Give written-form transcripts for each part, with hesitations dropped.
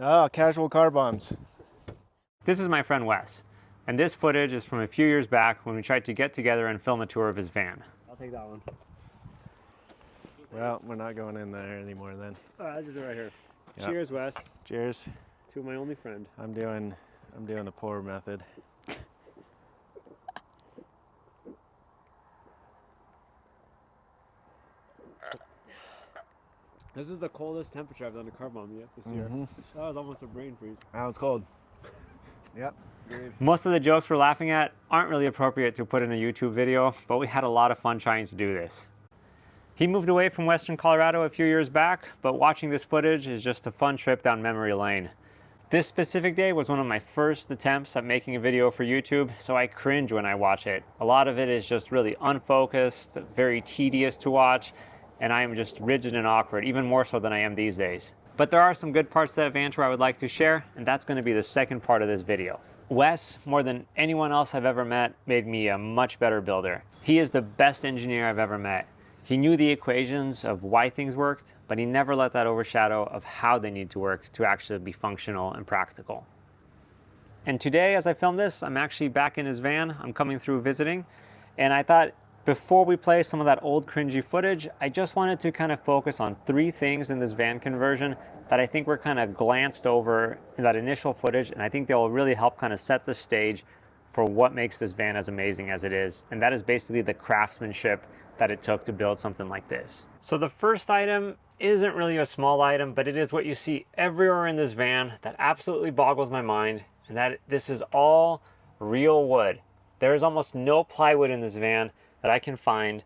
Oh, casual car bombs. This is my friend Wes, and this footage is from a few years back when we tried to get together and film a tour of his van. I'll take that one. Well, we're not going in there anymore then. I'll just do it right here. Yep. Cheers, Wes. Cheers. To my only friend. I'm doing the pour method. This is the coldest temperature I've done a car bomb yet this year. That was almost a brain freeze. Now it's cold. Yep. Most of the jokes we're laughing at aren't really appropriate to put in a YouTube video, but we had a lot of fun trying to do this. He moved away from Western Colorado a few years back, but watching this footage is just a fun trip down memory lane. This specific day was one of my first attempts at making a video for YouTube, so I cringe when I watch it. A lot of it is just really unfocused, very tedious to watch, and I am just rigid and awkward, even more so than I am these days. But there are some good parts to that van tour I would like to share, and that's going to be the second part of this video. Wes, more than anyone else I've ever met, made me a much better builder. He is the best engineer I've ever met. He knew the equations of why things worked, but he never let that overshadow of how they need to work to actually be functional and practical. And today, as I film this, I'm actually back in his van. I'm coming through visiting, and I thought before we play some of that old cringy footage, I just wanted to kind of focus on 3 things in this van conversion that I think were kind of glanced over in that initial footage, and I think they will really help kind of set the stage for what makes this van as amazing as it is. And that is basically the craftsmanship that it took to build something like this. So the first item isn't really a small item, but it is what you see everywhere in this van that absolutely boggles my mind, and that this is all real wood. There is almost no plywood in this van that I can find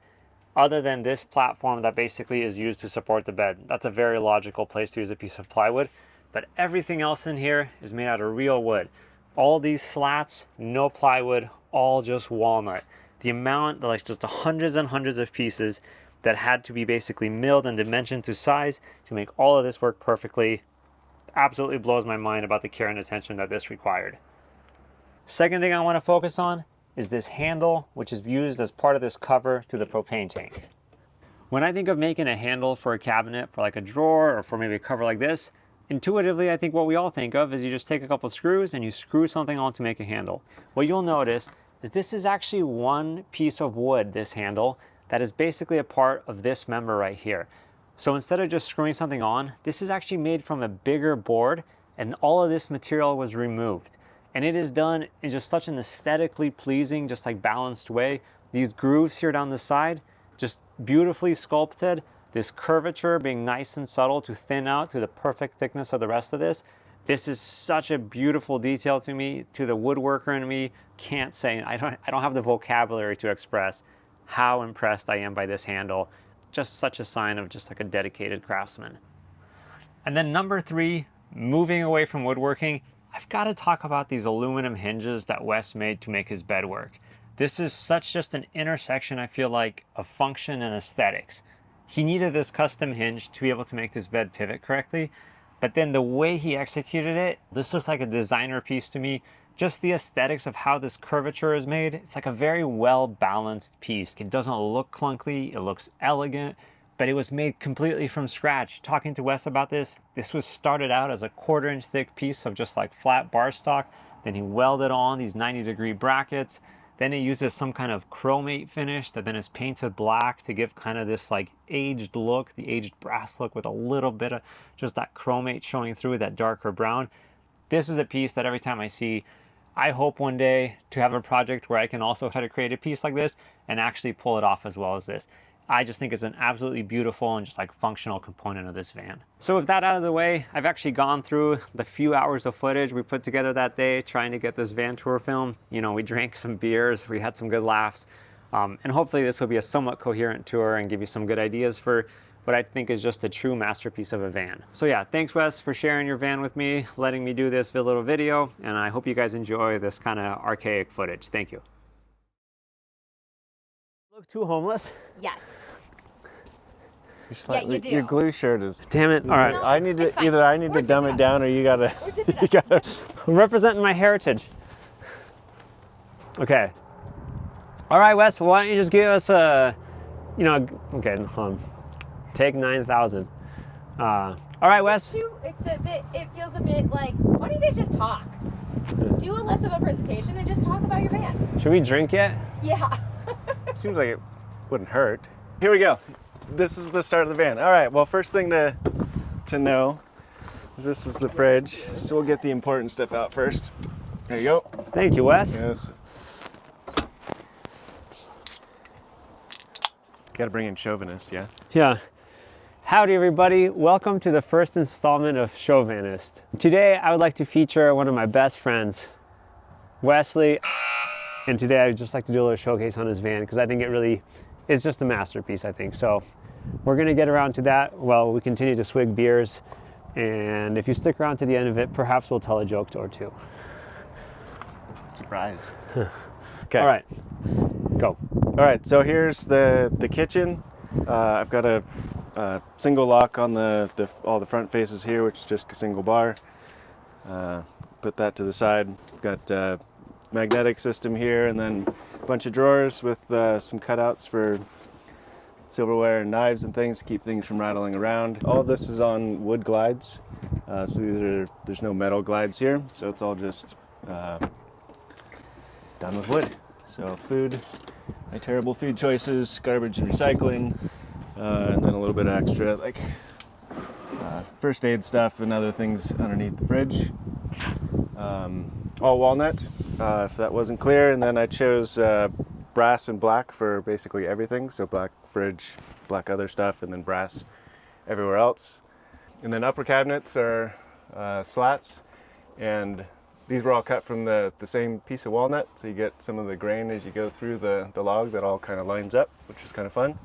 other than this platform that basically is used to support the bed. That's a very logical place to use a piece of plywood, but everything else in here is made out of real wood. All these slats, no plywood, all just walnut. The amount, like just hundreds and hundreds of pieces that had to be basically milled and dimensioned to size to make all of this work perfectly, absolutely blows my mind about the care and attention that this required. Second thing I want to focus on is this handle, which is used as part of this cover to the propane tank. When I think of making a handle for a cabinet, for like a drawer, or for maybe a cover like this, intuitively I think what we all think of is you just take a couple screws and you screw something on to make a handle. What you'll notice is this is actually one piece of wood, this handle, that is basically a part of this member right here. So instead of just screwing something on, this is actually made from a bigger board, and all of this material was removed. And it is done in just such an aesthetically pleasing, just like balanced way. These grooves here down the side, just beautifully sculpted. This curvature being nice and subtle to thin out to the perfect thickness of the rest of this. This is such a beautiful detail to me, to the woodworker in me. Can't say, I don't have the vocabulary to express how impressed I am by this handle. Just such a sign of just like a dedicated craftsman. And then number 3, moving away from woodworking, I've got to talk about these aluminum hinges that Wes made to make his bed work. This is such just an intersection, I feel like, of function and aesthetics. He needed this custom hinge to be able to make this bed pivot correctly, but then the way he executed it, this looks like a designer piece to me. Just the aesthetics of how this curvature is made, it's like a very well-balanced piece. It doesn't look clunky, it looks elegant, but it was made completely from scratch. Talking to Wes about this was started out as a 1/4 inch thick piece of just like flat bar stock. Then he welded on these 90-degree brackets. Then he uses some kind of chromate finish that then is painted black to give kind of this like aged look, the aged brass look with a little bit of just that chromate showing through that darker brown. This is a piece that every time I see, I hope one day to have a project where I can also try to create a piece like this and actually pull it off as well as this. I just think it's an absolutely beautiful and just like functional component of this van. So with that out of the way, I've actually gone through the few hours of footage we put together that day trying to get this van tour film. You know, we drank some beers, we had some good laughs, and hopefully this will be a somewhat coherent tour and give you some good ideas for what I think is just a true masterpiece of a van. So yeah, thanks Wes for sharing your van with me, letting me do this little video, and I hope you guys enjoy this kind of archaic footage. Thank you. Look too homeless? Yes. Yeah, you do. Your glue shirt is. Damn it! All right, No, I need to either I need to dumb it down, or you gotta. You gotta. I'm representing my heritage. Okay. All right, Wes. Why don't you just give us a, okay, hold on. Take 9,000. All right, Wes. It feels a bit like, why don't you guys just talk? Do a less of a presentation and just talk about your van. Should we drink yet? Yeah. Seems like it wouldn't hurt. Here we go. This is the start of the van. All right, well, first thing to know is this is the fridge. So we'll get the important stuff out first. There you go. Thank you, Wes. Yes. Got to bring in Show-Van-Ist, yeah? Yeah. Howdy, everybody. Welcome to the first installment of Show-Van-Ist. Today, I would like to feature one of my best friends, Wesley. And today, I'd just like to do a little showcase on his van because I think it really is just a masterpiece, I think. So we're going to get around to that while we continue to swig beers. And if you stick around to the end of it, perhaps we'll tell a joke or two. Surprise. Okay. All right. Go. All right, so here's the kitchen. I've got a single lock on all the front faces here, which is just a single bar. Put that to the side. Got a magnetic system here, and then a bunch of drawers with some cutouts for silverware and knives and things to keep things from rattling around. All of this is on wood glides, so there's no metal glides here, so it's all just done with wood. So food, my terrible food choices, garbage and recycling, and then a little bit of extra like first aid stuff and other things underneath the fridge. All walnut, if that wasn't clear. And then I chose brass and black for basically everything. So black fridge, black other stuff, and then brass everywhere else. And then upper cabinets are slats, and these were all cut from the same piece of walnut, so you get some of the grain as you go through the log that all kind of lines up, which is kind of fun.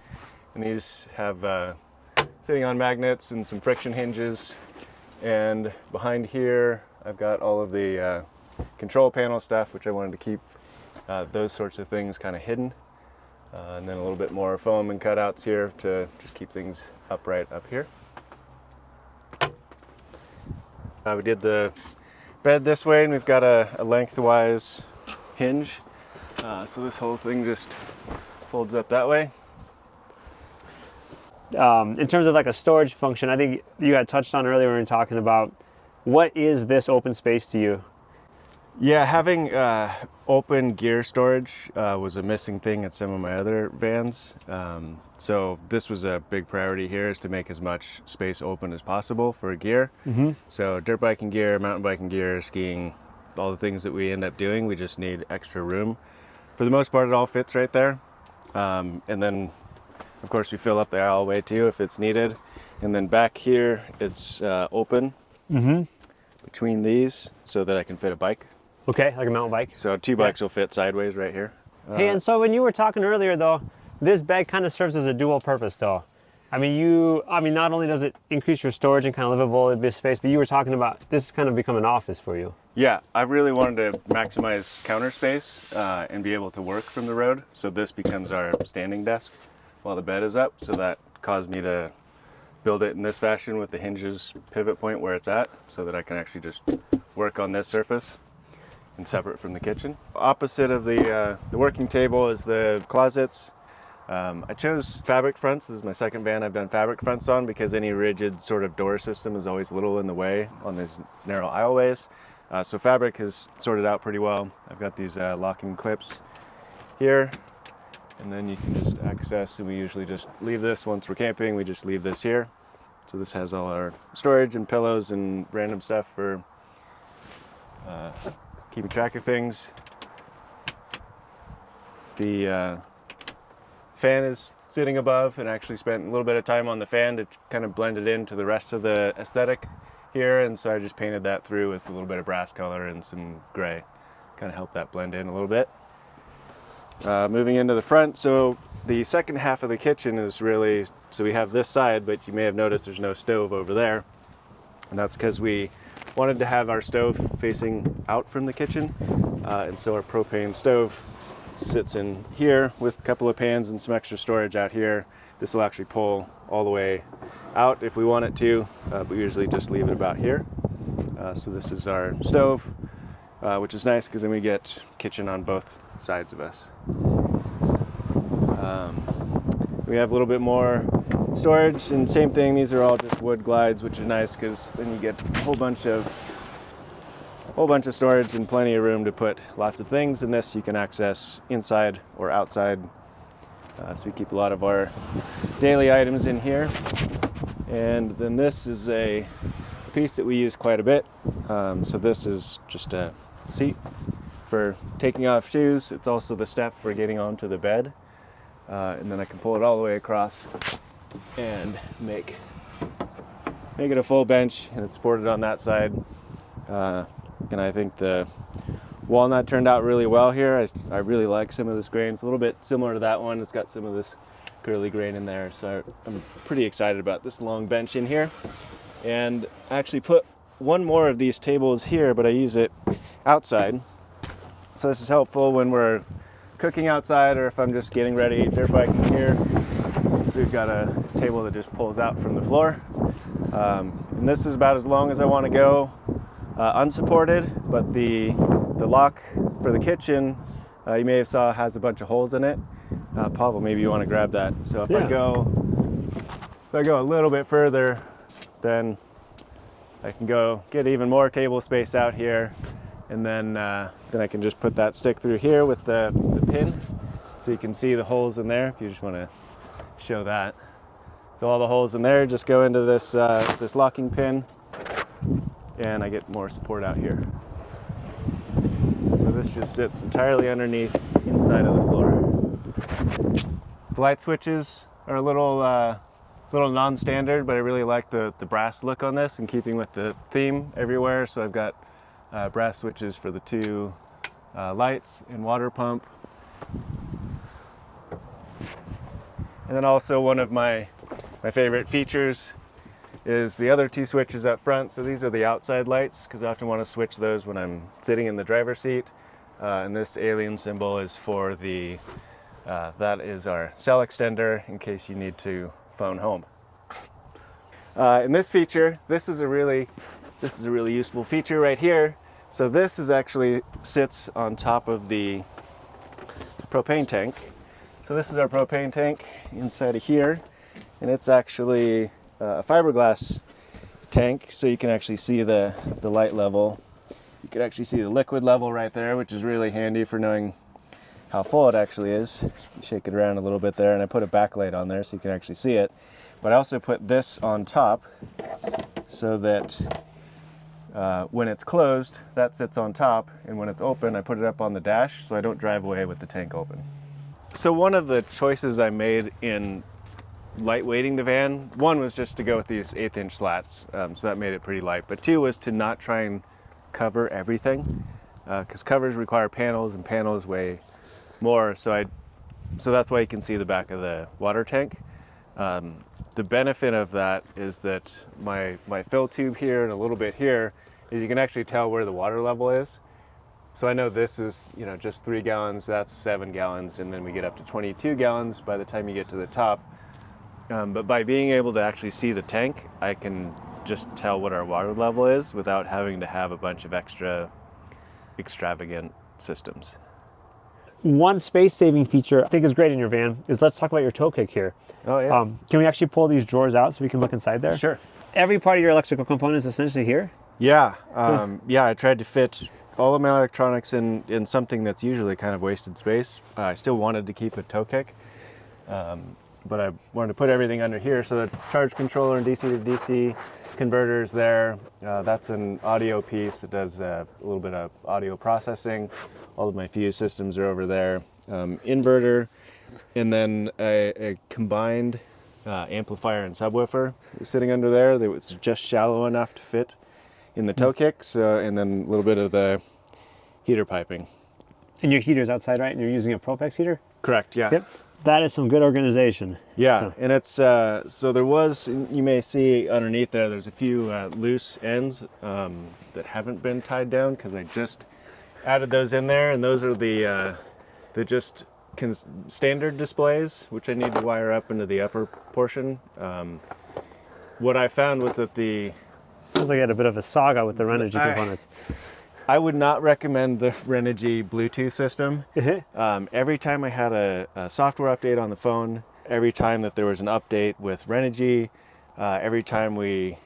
And these have sitting on magnets and some friction hinges. And behind here, I've got all of the control panel stuff, which I wanted to keep those sorts of things kind of hidden. And then a little bit more foam and cutouts here to just keep things upright up here. We did the bed this way, and we've got a lengthwise hinge. So this whole thing just folds up that way. In terms of like a storage function, I think you had touched on earlier when we were talking about what is this open space to you? Yeah, having open gear storage was a missing thing at some of my other vans. So this was a big priority here, is to make as much space open as possible for gear. Mm-hmm. So dirt biking gear, mountain biking gear, skiing, all the things that we end up doing, we just need extra room. For the most part, it all fits right there. And then, of course, we fill up the aisleway too if it's needed. And then back here, it's open between these so that I can fit a bike. Okay, like a mountain bike. So two bikes will fit sideways right here. Hey, and so when you were talking earlier though, this bed kind of serves as a dual purpose though. I mean, not only does it increase your storage and kind of livable space, but you were talking about this kind of become an office for you. Yeah, I really wanted to maximize counter space and be able to work from the road. So this becomes our standing desk while the bed is up. So that caused me to build it in this fashion with the hinges pivot point where it's at, so that I can actually just work on this surface and separate from the kitchen. Opposite of the working table is the closets. I chose fabric fronts. This is my second van I've done fabric fronts on, because any rigid sort of door system is always a little in the way on these narrow aisleways. So fabric is sorted out pretty well. I've got these locking clips here, and then you can just access, and we usually just leave this once we're camping, we just leave this here. So this has all our storage and pillows and random stuff for keeping track of things. The fan is sitting above, and actually spent a little bit of time on the fan to kind of blend it into the rest of the aesthetic here, and so I just painted that through with a little bit of brass color and some gray, kind of help that blend in a little bit. Moving into the front, so the second half of the kitchen is really, so we have this side, but you may have noticed there's no stove over there, and that's because we wanted to have our stove facing out from the kitchen, and so our propane stove sits in here with a couple of pans and some extra storage out here. This will actually pull all the way out if we want it to, but we usually just leave it about here. So this is our stove, which is nice because then we get kitchen on both sides of us. We have a little bit more storage, and same thing, these are all just wood glides, which is nice because then you get a whole bunch of storage and plenty of room to put lots of things. And this you can access inside or outside. So we keep a lot of our daily items in here. And then this is a piece that we use quite a bit. So this is just a seat for taking off shoes. It's also the step for getting onto the bed. And then I can pull it all the way across and make it a full bench, and it's supported on that side. And I think the walnut turned out really well here. I really like some of this grain. It's a little bit similar to that one. It's got some of this curly grain in there. So I'm pretty excited about this long bench in here. And I actually put one more of these tables here, but I use it outside. So this is helpful when we're cooking outside, or if I'm just getting ready dirt biking here. So we've got a table that just pulls out from the floor. And this is about as long as I want to go unsupported, but the lock for the kitchen, you may have saw, has a bunch of holes in it. Pavel, maybe you want to grab that. So if I go a little bit further, then I can go get even more table space out here, and then I can just put that stick through here with the pin, so you can see the holes in there if you just want to show that. So all the holes in there just go into this this locking pin, and I get more support out here. So this just sits entirely underneath inside of the floor. The light switches are a little non-standard, but I really like the brass look on this, in keeping with the theme everywhere. So I've got brass switches for the two lights and water pump. And then also one of my favorite features is the other two switches up front. So these are the outside lights, because I often want to switch those when I'm sitting in the driver's seat. And this alien symbol is for the, that is our cell extender in case you need to phone home. And this feature, this is a really useful feature right here. So this is actually sits on top of the propane tank. So this is our propane tank inside of here, and it's actually a fiberglass tank, so you can actually see the light level. You can actually see the liquid level right there, which is really handy for knowing how full it actually is. You shake it around a little bit there, and I put a backlight on there so you can actually see it. But I also put this on top so that when it's closed, that sits on top, and when it's open, I put it up on the dash so I don't drive away with the tank open. So one of the choices I made in lightweighting the van, one was just to go with these 1/8" slats, so that made it pretty light. But two was to not try and cover everything, because covers require panels, and panels weigh more. So that's why you can see the back of the water tank. The benefit of that is that my fill tube here and a little bit here is you can actually tell where the water level is. So I know this is, just 3 gallons, that's 7 gallons, and then we get up to 22 gallons by the time you get to the top. But by being able to actually see the tank, I can just tell what our water level is without having to have a bunch of extravagant systems. One space-saving feature I think is great in your van is, let's talk about your toe kick here. Oh yeah. Can we actually pull these drawers out so we can look inside there? Sure. Every part of your electrical component is essentially here? Yeah. I tried to fit all of my electronics in something that's usually kind of wasted space. I still wanted to keep a toe kick, but I wanted to put everything under here. So the charge controller and DC to DC converters there. That's an audio piece that does a little bit of audio processing. All of my fuse systems are over there. Inverter, and then a combined amplifier and subwoofer is sitting under there. That was just shallow enough to fit in the toe kicks, and then a little bit of the heater piping. And your heater's outside, right? And you're using a Propex heater? Correct, yeah. Yep. That is some good organization. Yeah, and it's, so there was, you may see underneath there's a few loose ends that haven't been tied down, because I just added those in there, and those are the just standard displays, which I need to wire up into the upper portion. What I found was that Sounds like you had a bit of a saga with the Renogy components. I would not recommend the Renogy Bluetooth system. Every time I had a software update on the phone, every time that there was an update with Renogy, every time we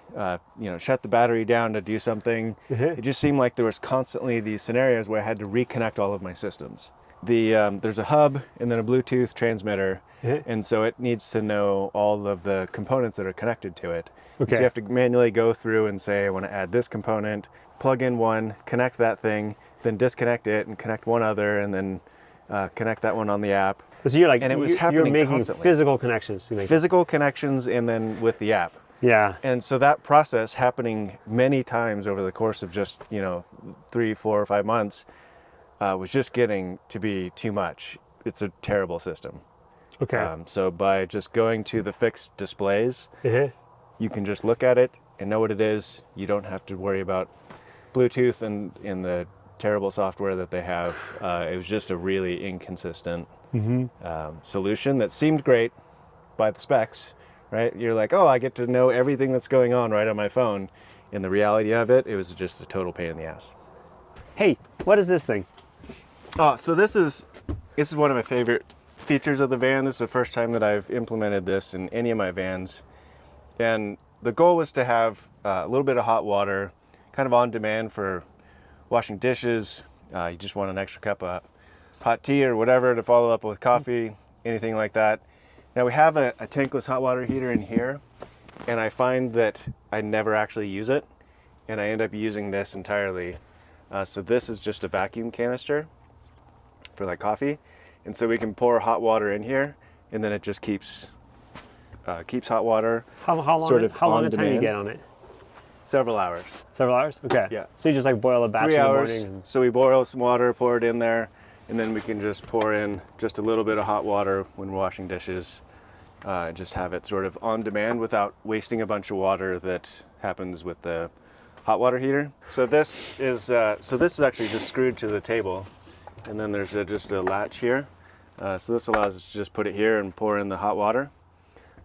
shut the battery down to do something, it just seemed like there was constantly these scenarios where I had to reconnect all of my systems. There's a hub and then a Bluetooth transmitter, and so it needs to know all of the components that are connected to it. Okay. So you have to manually go through and say, I want to add this component, plug in one, connect that thing, then disconnect it and connect one other, and then connect that one on the app. So you're like, And it was you're happening making constantly. physical connections. Physical connections, and then with the app. Yeah. And so that process happening many times over the course of just 3, 4, or 5 months was just getting to be too much. It's a terrible system. Okay. So by just going to the fixed displays, you can just look at it and know what it is. You don't have to worry about Bluetooth and in the terrible software that they have. It was just a really inconsistent solution that seemed great by the specs, right? You're like, oh, I get to know everything that's going on right on my phone. In the reality of it, it was just a total pain in the ass. Hey, what is this thing? Oh, so this is one of my favorite features of the van. This is the first time that I've implemented this in any of my vans. And the goal was to have a little bit of hot water, kind of on demand for washing dishes. You just want an extra cup of hot tea or whatever to follow up with coffee, anything like that. Now we have a tankless hot water heater in here, and I find that I never actually use it, and I end up using this entirely. So this is just a vacuum canister for like coffee, and so we can pour hot water in here, and then it just keeps hot water. How long? Sort of how long on a time you demand. get on it? Several hours. Several hours. Okay. Yeah. So you just like boil a batch 3 in the hours. morning. And... So we boil some water, pour it in there, and then we can just pour in just a little bit of hot water when washing dishes. Just have it sort of on demand without wasting a bunch of water that happens with the hot water heater. So this is actually just screwed to the table, and then there's just a latch here. So this allows us to just put it here and pour in the hot water,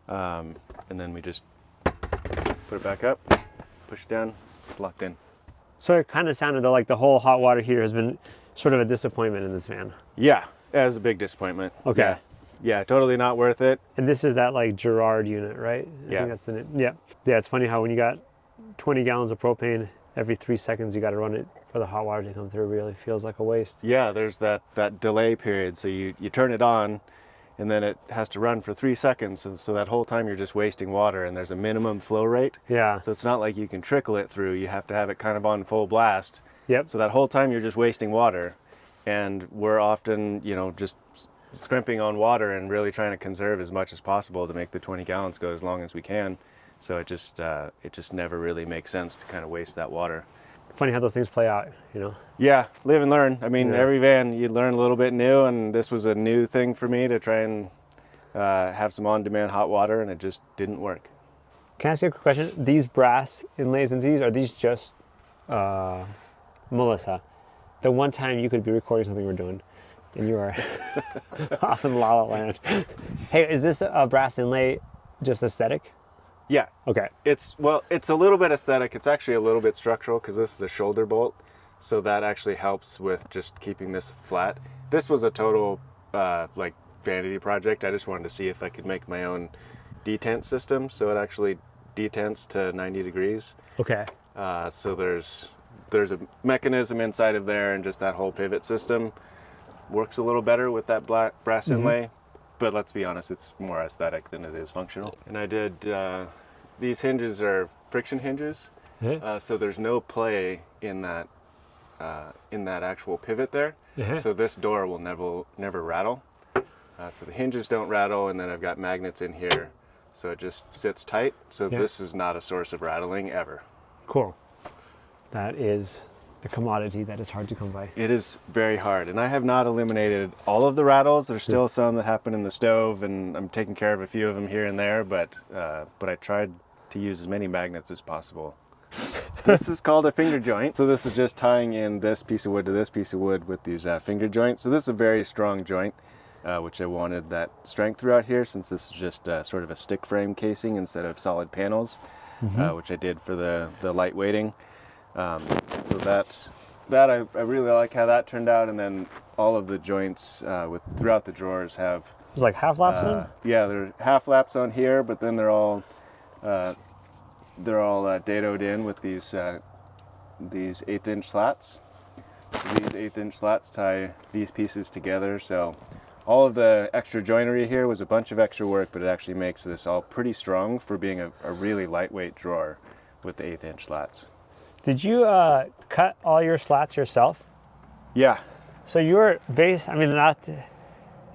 and then we just put it back up, push it down, it's locked in. So it kind of sounded though like the whole hot water heater has been sort of a disappointment in this van. Yeah, that was a big disappointment. Okay. Yeah, totally not worth it. And this is that like Girard unit, right? I Yeah. think that's the name. Yeah. Yeah, it's funny how when you got 20 gallons of propane, every 3 seconds you got to run it for the hot water to come through. It really feels like a waste. Yeah, there's that delay period. So you turn it on, and then it has to run for 3 seconds. And so that whole time you're just wasting water, and there's a minimum flow rate. Yeah. So it's not like you can trickle it through. You have to have it kind of on full blast. Yep. So that whole time you're just wasting water. And we're often, just scrimping on water and really trying to conserve as much as possible to make the 20 gallons go as long as we can. So it just never really makes sense to kind of waste that water. Funny how those things play out, Yeah, live and learn. I mean, Yeah. every van you learn a little bit new, and this was a new thing for me to try and have some on-demand hot water, and it just didn't work. Can I ask you a quick question? These brass inlays into these, are these just Melissa? The one time you could be recording something we're doing, and you are off in La La Land. Hey, is this a brass inlay just aesthetic? Yeah, Okay. it's a little bit aesthetic. It's actually a little bit structural because this is a shoulder bolt, so that actually helps with just keeping this flat. This was a total vanity project. I just wanted to see if I could make my own detent system, so it actually detents to 90 degrees. Okay. So there's a mechanism inside of there, and just that whole pivot system works a little better with that brass inlay. But let's be honest, it's more aesthetic than it is functional. And I did, these hinges are friction hinges, so there's no play in that actual pivot there. So this door will never rattle. So the hinges don't rattle, and then I've got magnets in here, so it just sits tight. So this is not a source of rattling ever. Cool. That is a commodity that is hard to come by. It is very hard, and I have not eliminated all of the rattles. There's still some that happen in the stove, and I'm taking care of a few of them here and there, but I tried to use as many magnets as possible. This is called a finger joint. So this is just tying in this piece of wood to this piece of wood with these finger joints. So this is a very strong joint, which I wanted that strength throughout here, since this is just sort of a stick frame casing instead of solid panels, which I did for the light weighting. So that I really like how that turned out, and then all of the joints throughout the drawers have It's like half laps in? Yeah, they're half laps on here, but then they're all dadoed in with these 1/8" slats. So these 1/8" slats tie these pieces together. So all of the extra joinery here was a bunch of extra work, but it actually makes this all pretty strong for being a really lightweight drawer with the 1/8" slats. Did you cut all your slats yourself? Yeah. So your base, I mean, not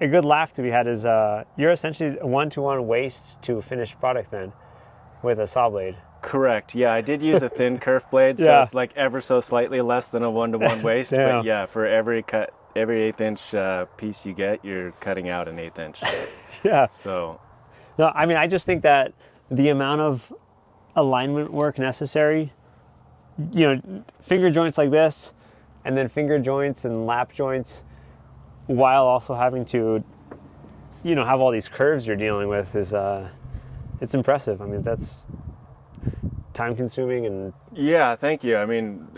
a good laugh to be had is you're essentially a one-to-one waste to finished product then with a saw blade. Correct. Yeah, I did use a thin kerf blade, so Yeah. it's like ever so slightly less than a 1-to-1 waste. Yeah. But yeah, for every 1/8" piece you get, you're cutting out an 1/8". Yeah. So No, I mean, I just think that the amount of alignment work necessary, you know, finger joints like this, and then finger joints and lap joints, while also having to, you know, have all these curves you're dealing with is, it's impressive. I mean, that's time consuming and yeah, thank you. I mean,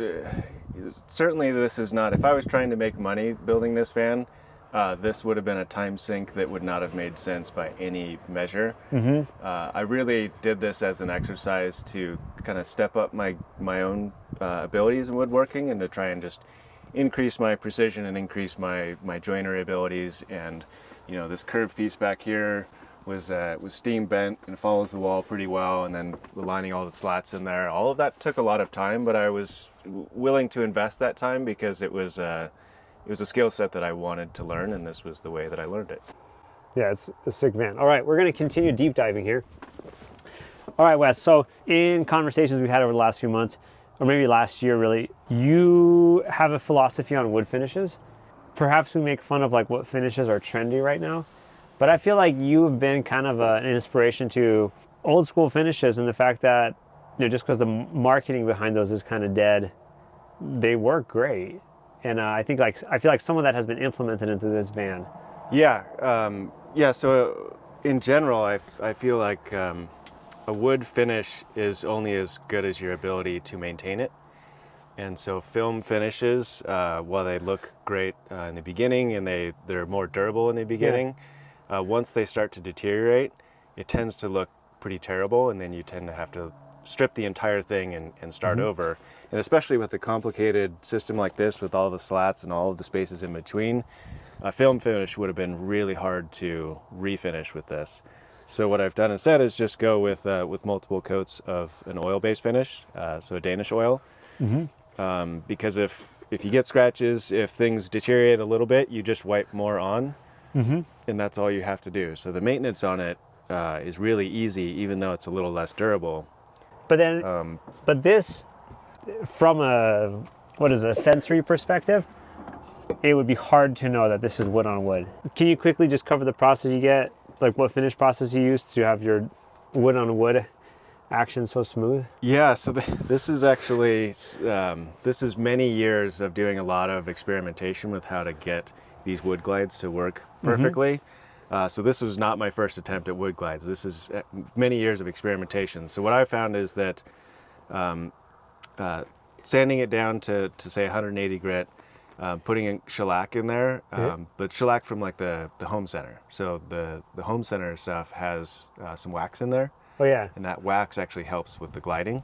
certainly this is not, if I was trying to make money building this van, this would have been a time sink that would not have made sense by any measure. I really did this as an exercise to kind of step up my own abilities in woodworking and to try and just increase my precision and increase my joinery abilities. And you know, this curved piece back here was steam bent and follows the wall pretty well, and then aligning all the slats in there. All of that took a lot of time, but I was willing to invest that time because it was a skill set that I wanted to learn, and this was the way that I learned it. yeah, it's a sick van. All right, we're going to continue deep diving here. All right, Wes, so in conversations we've had over the last few months, or maybe last year really, you have a philosophy on wood finishes. Perhaps we make fun of like what finishes are trendy right now, but I feel like you've been kind of an inspiration to old school finishes, and the fact that, you know, just because the marketing behind those is kind of dead, they work great. And I feel like some of that has been implemented into this van. Yeah, so in general, I feel like a wood finish is only as good as your ability to maintain it. And so film finishes, while they look great in the beginning and they're more durable in the beginning, once they start to deteriorate, it tends to look pretty terrible, and then you tend to have to strip the entire thing and start over. And especially with a complicated system like this with all the slats and all of the spaces in between, a film finish would have been really hard to refinish with this. So what I've done instead is just go with multiple coats of an oil-based finish, so a Danish oil. Because if you get scratches, if things deteriorate a little bit, you just wipe more on, and that's all you have to do. So the maintenance on it is really easy, even though it's a little less durable. But then, but this, from a sensory perspective, it would be hard to know that this is wood on wood. Can you quickly just cover the process you get, like what finish process you use to have your wood on wood action so smooth? Yeah, so this is actually, this is many years of doing a lot of experimentation with how to get these wood glides to work perfectly. So this was not my first attempt at wood glides. This is many years of experimentation. So what I found is that sanding it down to say 180 grit, putting in shellac in there, but shellac from like the home center. So the home center stuff has some wax in there. Oh yeah. And that wax actually helps with the gliding.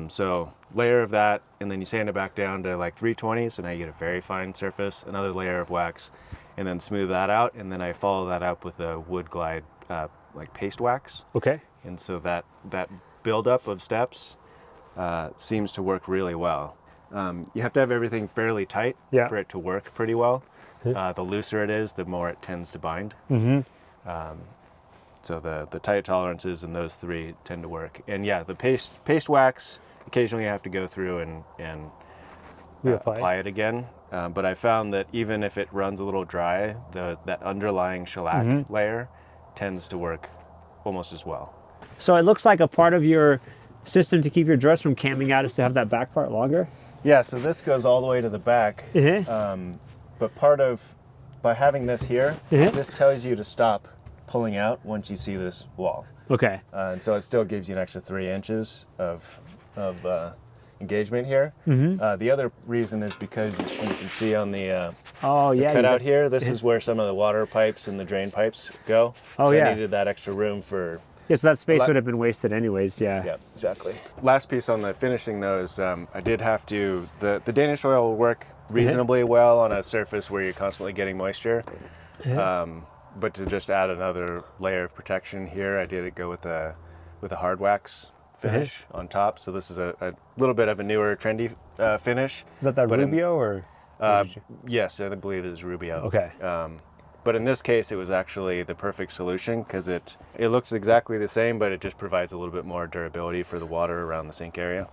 So layer of that, and then you sand it back down to like 320, so now you get a very fine surface, another layer of wax, and then smooth that out, and then I follow that up with a wood glide like paste wax. Okay. And so that buildup of steps seems to work really well. You have to have everything fairly tight for it to work pretty well. The looser it is, the more it tends to bind. So the tight tolerances in those three tend to work. And yeah, the paste wax, occasionally you have to go through and apply it again. But I found that even if it runs a little dry, that underlying shellac layer tends to work almost as well. So it looks like a part of your system to keep your drawers from camming out is to have that back part longer? Yeah, so this goes all the way to the back. But by having this here, this tells you to stop pulling out once you see this wall. Okay. And so it still gives you an extra 3 inches of engagement here. The other reason is because you can see on the Oh yeah. cutout here, this is where some of the water pipes and the drain pipes go. Oh, so yeah. I needed that extra room for. Yeah, so that space would have been wasted anyways. Yeah. Yeah, exactly. Last piece on the finishing though is I did have to, the Danish oil will work reasonably well on a surface where you're constantly getting moisture. But to just add another layer of protection here, I did go with a hard wax finish on top. So this is a little bit of a newer, trendy finish. Is that the Rubio or? Yes, I believe it is Rubio. Okay. But in this case, it was actually the perfect solution because it looks exactly the same, but it just provides a little bit more durability for the water around the sink area.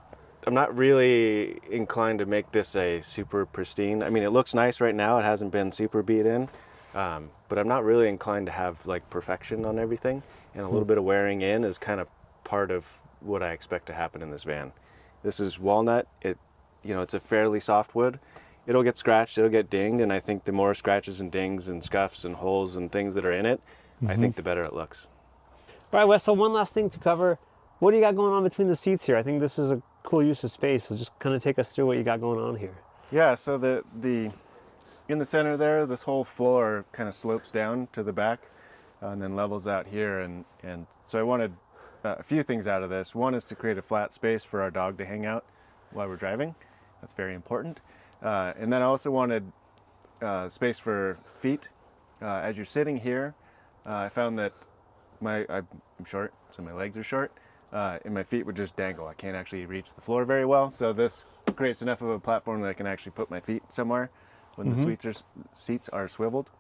I'm not really inclined to make this a super pristine. I mean, it looks nice right now. It hasn't been super beat in, but I'm not really inclined to have like perfection on everything. And a little bit of wearing in is kind of part of what I expect to happen in this van. This is walnut. It's a fairly soft wood. It'll get scratched, it'll get dinged, and I think the more scratches and dings and scuffs and holes and things that are in it, I think the better it looks. All right, Wes, so one last thing to cover. What do you got going on between the seats here? I think this is a cool use of space, so just kind of take us through what you got going on here. Yeah, so the in the center there, this whole floor kind of slopes down to the back and then levels out here, and so I wanted a few things out of this. One is to create a flat space for our dog to hang out while we're driving. That's very important. And then I also wanted space for feet. As you're sitting here, I found that I'm short, so my legs are short, and my feet would just dangle. I can't actually reach the floor very well, so this creates enough of a platform that I can actually put my feet somewhere when the seats are swiveled.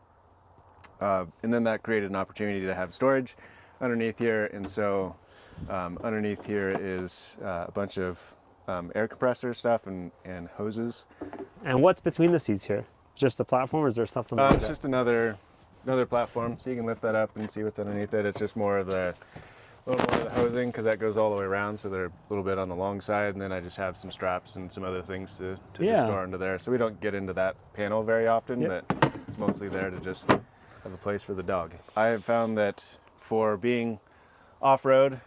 And then that created an opportunity to have storage underneath here, and so underneath here is a bunch of air compressor stuff and hoses. And what's between the seats here? Just the platform, or is there stuff on the It's just another platform, so you can lift that up and see what's underneath it. It's just more of the hosing because that goes all the way around, so they're a little bit on the long side, and then I just have some straps and some other things to just store under there. So we don't get into that panel very often, but it's mostly there to just have a place for the dog. I have found that for being off-road,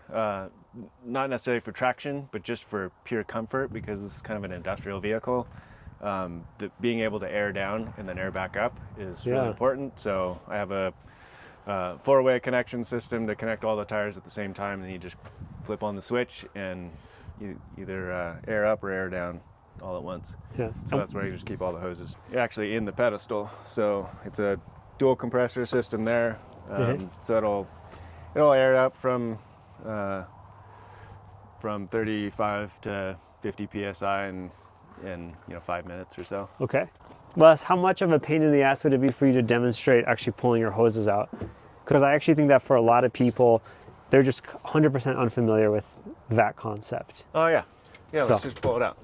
not necessarily for traction, but just for pure comfort, because this is kind of an industrial vehicle, being able to air down and then air back up is really important. So I have a four-way connection system to connect all the tires at the same time, and you just flip on the switch and you either air up or air down all at once. So that's where you just keep all the hoses actually in the pedestal. So it's a dual compressor system there. So it'll air up from 35 to 50 psi in 5 minutes or so. Okay. Wes, how much of a pain in the ass would it be for you to demonstrate actually pulling your hoses out? Because I actually think that for a lot of people, they're just 100% unfamiliar with that concept. Oh yeah. Let's just pull it out.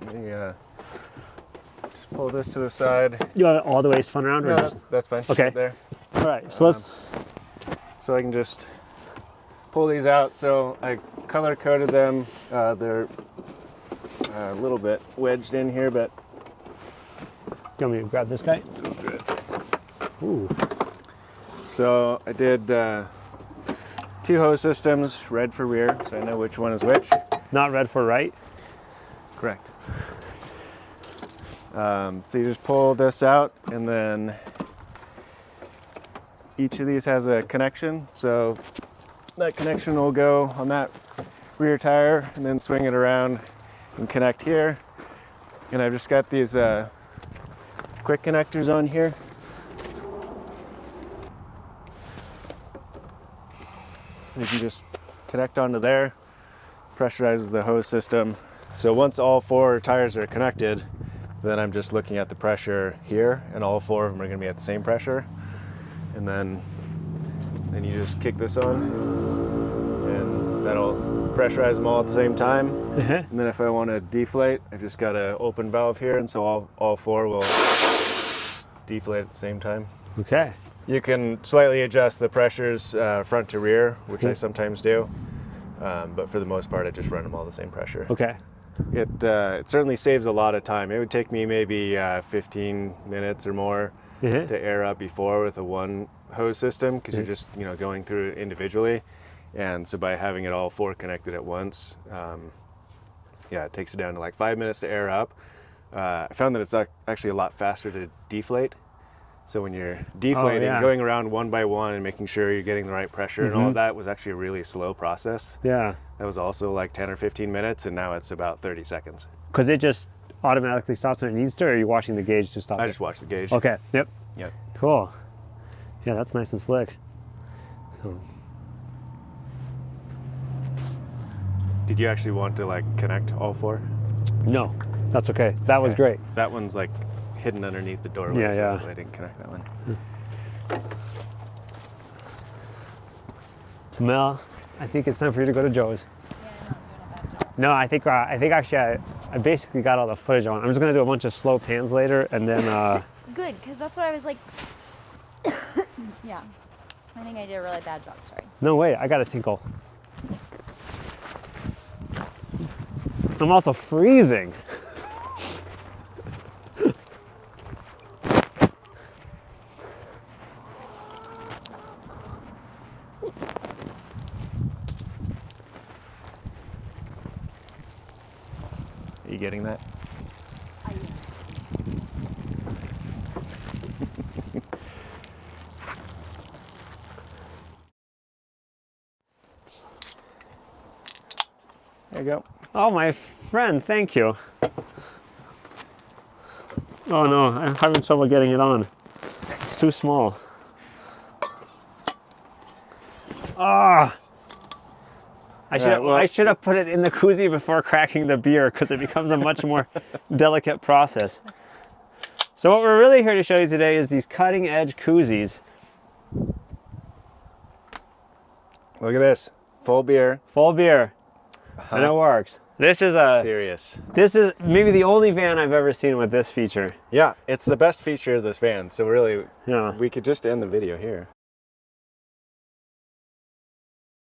Just pull this to the side. You want it all the way spun around? No, that's fine. Okay. Right there. All right. So So I can just pull these out. So I color coded them. They're a little bit wedged in here, but you want me to grab this guy? Ooh. So I did 2 hose systems, red for rear, so I know which one is which. Not red for right? Correct. So you just pull this out, and then each of these has a connection. So that connection will go on that rear tire, and then swing it around and connect here. And I've just got these quick connectors on here. So you can just connect onto there, pressurizes the hose system. So once all 4 tires are connected, then I'm just looking at the pressure here, and all 4 of them are going to be at the same pressure. And then you just kick this on, and that'll pressurize them all at the same time. And then if I want to deflate, I've just got an open valve here, and so all 4 will deflate at the same time. Okay. You can slightly adjust the pressures front to rear, which I sometimes do, but for the most part, I just run them all the same pressure. Okay. It certainly saves a lot of time. It would take me maybe 15 minutes or more to air up before with a one hose system, because you're just going through it individually, and so by having it all 4 connected at once, Yeah, it takes it down to like 5 minutes to air up. I found that it's actually a lot faster to deflate. So when you're deflating, yeah. going around one by one and making sure you're getting the right pressure and all of that was actually a really slow process. Yeah. That was also like 10 or 15 minutes, and now it's about 30 seconds. Because it just automatically stops when it needs to, or are you watching the gauge to stop I it? just watched the gauge. Okay, yep. Yep. Cool. Yeah, that's nice and slick. So, Did you actually want to like connect all four? no, that's okay. That was Okay. great. That one's like hidden underneath the doorway, Yeah, so yeah. that's why I didn't connect that one. Mel, I think it's time for you to go to Joe's. Yeah, I know, I'm doing a bad job. No, I think actually I basically got all the footage on. I'm just gonna do a bunch of slow pans later, and then Good, because that's what I was like. Yeah. I think I did a really bad job, sorry. no way, I got a tinkle. I'm also freezing. Are you getting that? There you go. Oh, my friend, thank you. Oh no, I'm having trouble getting it on. It's too small. Ah! I should have put it in the koozie before cracking the beer because it becomes a much more delicate process. So what we're really here to show you today is these cutting edge koozies. Look at this. Full beer. Full beer. And it works. This is Serious. maybe the only van I've ever seen with this feature. Yeah, it's the best feature of this van. So really, Yeah. we could just end the video here.